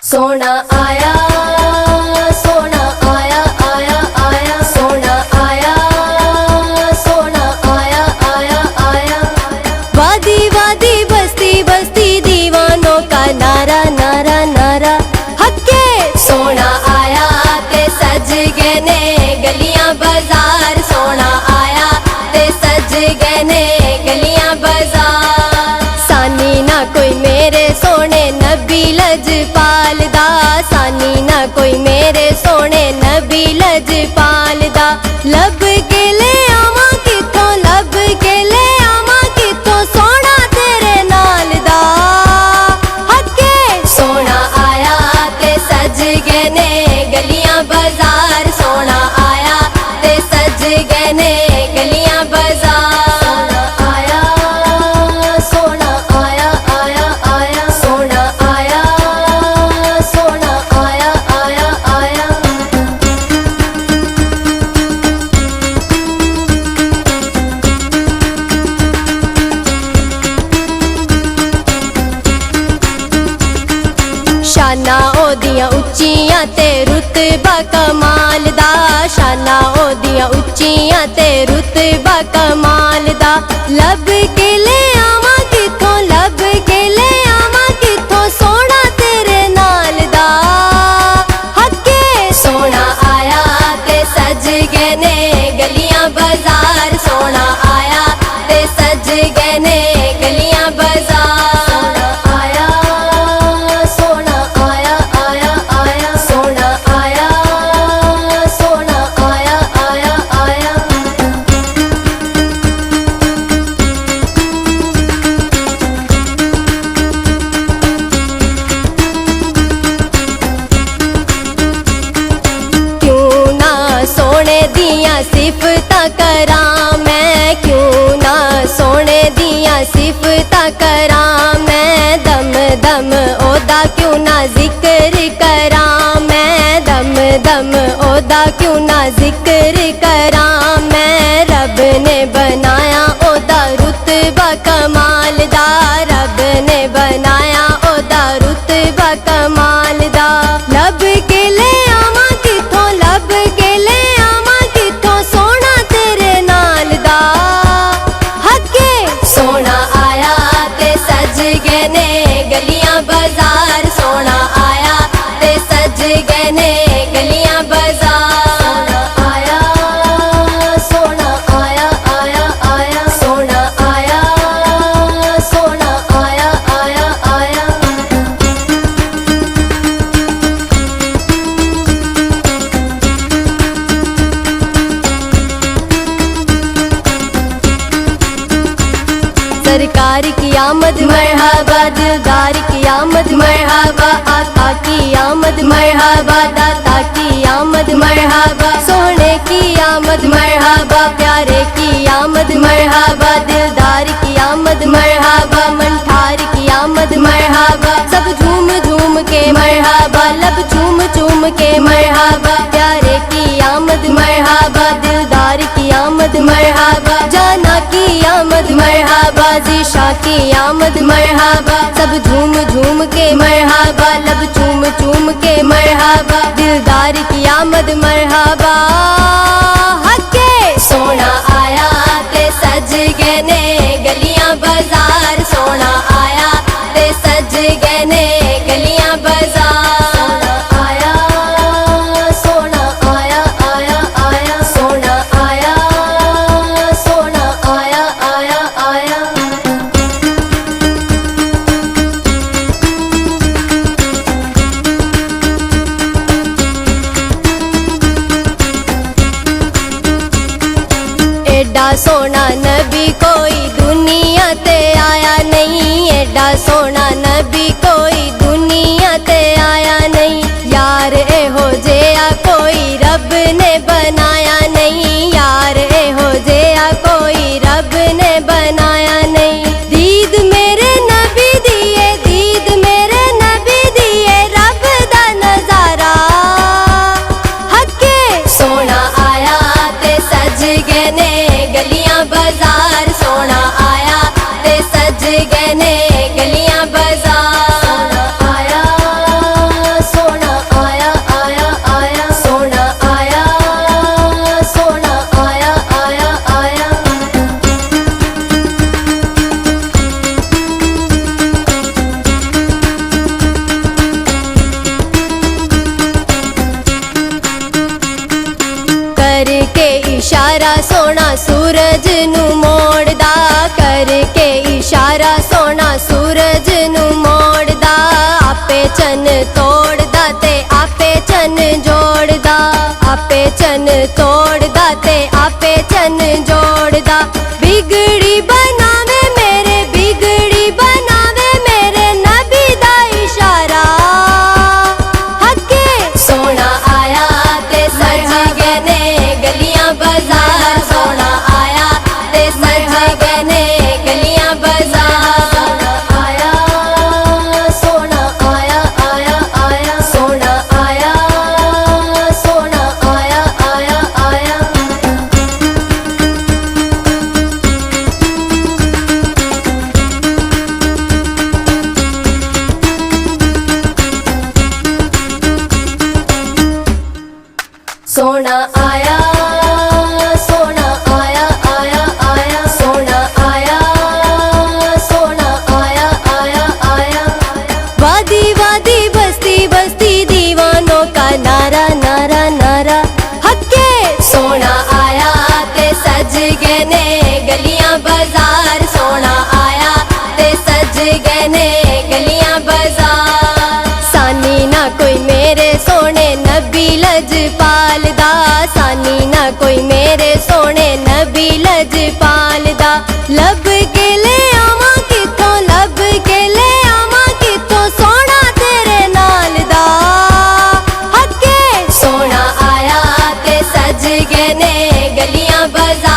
सोना आया, सोना आया, आया आया, सोना आया, सोना आया, आया आया। वादी वादी बस्ती बस्ती दीवानों का नारा नारा नारा हक्के। सोना आया ते सज गए ने गलियां बाजार, सोना आया ते सज गए ने गलियां बाजार। सानी ना कोई मेरे सोने नबी लजपाल दा, सानी ना कोई मेरे सोने नबी लजपाल दा। लब के ले आवा किथों, लब के ले आवा किथों, सोना तेरे नाल दा हक्के। सोना आया ते सज गए ने गलियां बाजार, सोना आया ते सज गए ने गलियां बाजार। शाना ओदियां उच्चियां ते रुतबा कमाल दा, शाना ओदियां उच्चियां ते रुतबा कमाल दा। लब के ले आवा किथों, लब के ले आवा किथों, सोना तेरे नाल दा हक्के। सोना आया ते सज गए ने गलियां बाजार, सोना आया ते सज गए ने गलियां बाजार। सिफतां करां मैं, क्यों ना सोने दियां सिफतां करां मैं। दम दम ओदा क्यों ना जिक्र करां मैं, दम दम ओदा क्यों ना जिक्र करां मैं। रब ने बनाया ओदा रुतबा कमाल दा, रब ने बनाया ओदा रुतबा कमाल दा। लब के ले आवा किथों, लब के ले आवा किथों, सोना तेरे नाल दा हक्के। सोना आया ते सज गए ने गलियां बाजार, सोना आया ते सज गए ने गलियां बाजार। सोना आया, आया आया, सोना आया, सोना आया, आया आया। सरकार की आमद मरहबा, दिलदार की आमद मरहबा, आका की आमद मरहबा, दाता की आमद मरहबा। सोने की आमद मरहबा, प्यारे की आमद मरहबा, दिलदार की आमद मरहबा, मंठार की आमद मरहबा। सब झूम झूम के मरहबा, लब चूम चूम के मरहबा। प्यारे की आमद मरहबा, दिलदार की आमद मरहबा, जाना की आमद मरहबा, ज़ीशा की आमद मरहबा। सब झूम झूम के मरहबा, लब चूम चूम के मरहबा, दिलदार की आमद मरहबा हक्के। सोना आया ते सज गए ने गलियां बाजार, सोना आया ते सज गए ने गलियां बाजार। एडा सोना नबी कोई दुनिया ते आया नहीं, एडा सोना नबी कोई दुनिया ते आया नहीं। यार एहो जेहा कोई रब ने बनाया नहीं, यार एहो जेहा कोई रब ने बनाया नहीं। दीद मेरे नबी दिए, दीद मेरे नबी दिए, रब दा नजारा हक्के। सोना आया ते सज गए ने गलियां बाजार, सोना आया ते सज गए ने गलियां बाजार। सूरज नू मोड़दा, करके इशारा सोना सूरज नू मोड़दा। आपे चन तोड़दा ते आपे चन जोड़दा, आपे चन तोड़दा ते आपे चन जोड़दा। बिगड़ी बनावे मेरे, बिगड़ी बनावे मेरे नबी दा इशारा। हके सोना आया ते सज गए ने गलियां बाजार, सोना आया ते सज गए ने गलियां बाजार। सोना आया, आया आया आया, सोना आया, सोना आया आया आया। सोना आया, सोना आया आया आया, सोना आया, सोना आया आया आया। वादी वादी बस्ती बस्ती दीवानों का नारा नारा नारा। हक्के सोना आया ते सज गए ने गलियां बाजार, सोना आया ते सज गए ने गलियां बाजार। सानी ना कोई मेरे सोने नबी लजपाल दा, सानी ना कोई मेरे सोने नबी लजपाल दा। लब के ले आवा किथों, लब के ले आवा किथों सोना तेरे नाल दा। हके सोना आया ते सज गए ने गलियां बाजार।